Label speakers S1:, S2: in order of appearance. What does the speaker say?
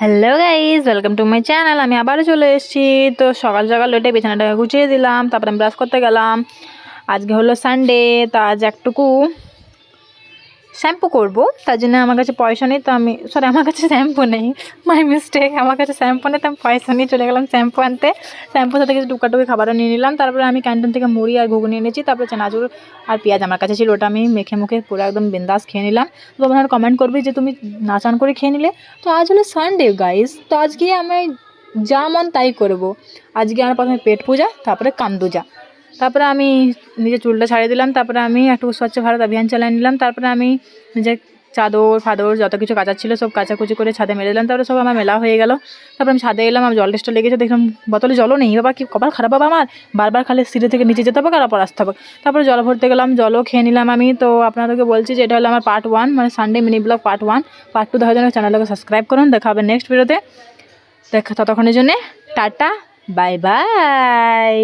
S1: Hello guys, welcome to my channel. আমি আবারও চলে এসেছি। তো সকাল সকাল উঠে বিছানাটাকে গুছিয়ে দিলাম, তারপরে আমি ব্রাশ করতে গেলাম। আজকে হলো সানডে, তো আজ একটুকু শ্যাম্পু করব। তার জন্য আমার কাছে পয়সা নেই, তো আমার কাছে শ্যাম্পু নেই, মাই মিস্টেক। আমার কাছে শ্যাম্পু নেই, তো আমি পয়সা নিয়ে চলে গেলাম শ্যাম্পু আনতে। শ্যাম্পুর সাথে কিছু টুকাটুকি খাবারও নিয়ে নিলাম। তারপরে আমি ক্যান্টিন থেকে মুড়ি আর ঘুগনি এনেছি, তারপরে চানাচুর আর পেঁয়াজ আমার কাছে ছিল, ওটা আমি মেখে মুখে পুরো একদম বিন্দাস খেয়ে নিলাম। তো তোমরা কমেন্ট করবে যে তুমি না চান করে খেয়ে নিলে। তো আজ হলো সানডে গাইস, তো আজকে আমি যা মন তাই করবো। আজকে আমার প্রথমে পেট পূজা, তারপরে কান্দুজা। তারপরে আমি নিজের চুলটা ছাড়িয়ে দিলাম, তারপরে আমি একটু স্বচ্ছ ভারত অভিযান চালিয়ে নিলাম। তারপরে আমি নিজের চাদর ফাদর যত কিছু কাচার ছিল সব কাচাকুচি করে ছাদে মেলে দিলাম। তারপরে সব আমার মেলা হয়ে গেল। তারপরে আমি ছাদে এলাম, আমার জল টেস্টটা লেগেছে, দেখলাম বোতলে জলও নেই। বাবা কি কপাল খারাপ বাবা আমার, বারবার খালি সিঁড়ি থেকে নিচে যেতে হবে আর আবার আসতে হবে। তারপরে জল ভরতে গেলাম, জলও খেয়ে নিলাম আমি। তো আপনাদেরকে বলছি যে এটা হলো আমার পার্ট 1, মানে Sunday mini blog part 1। Part 2 দেখার জন্য চ্যানেলটাকে সাবস্ক্রাইব করুন। দেখা হবে নেক্সট ভিডিওতে। ততক্ষণের জন্যে টাটা, বাই বাই।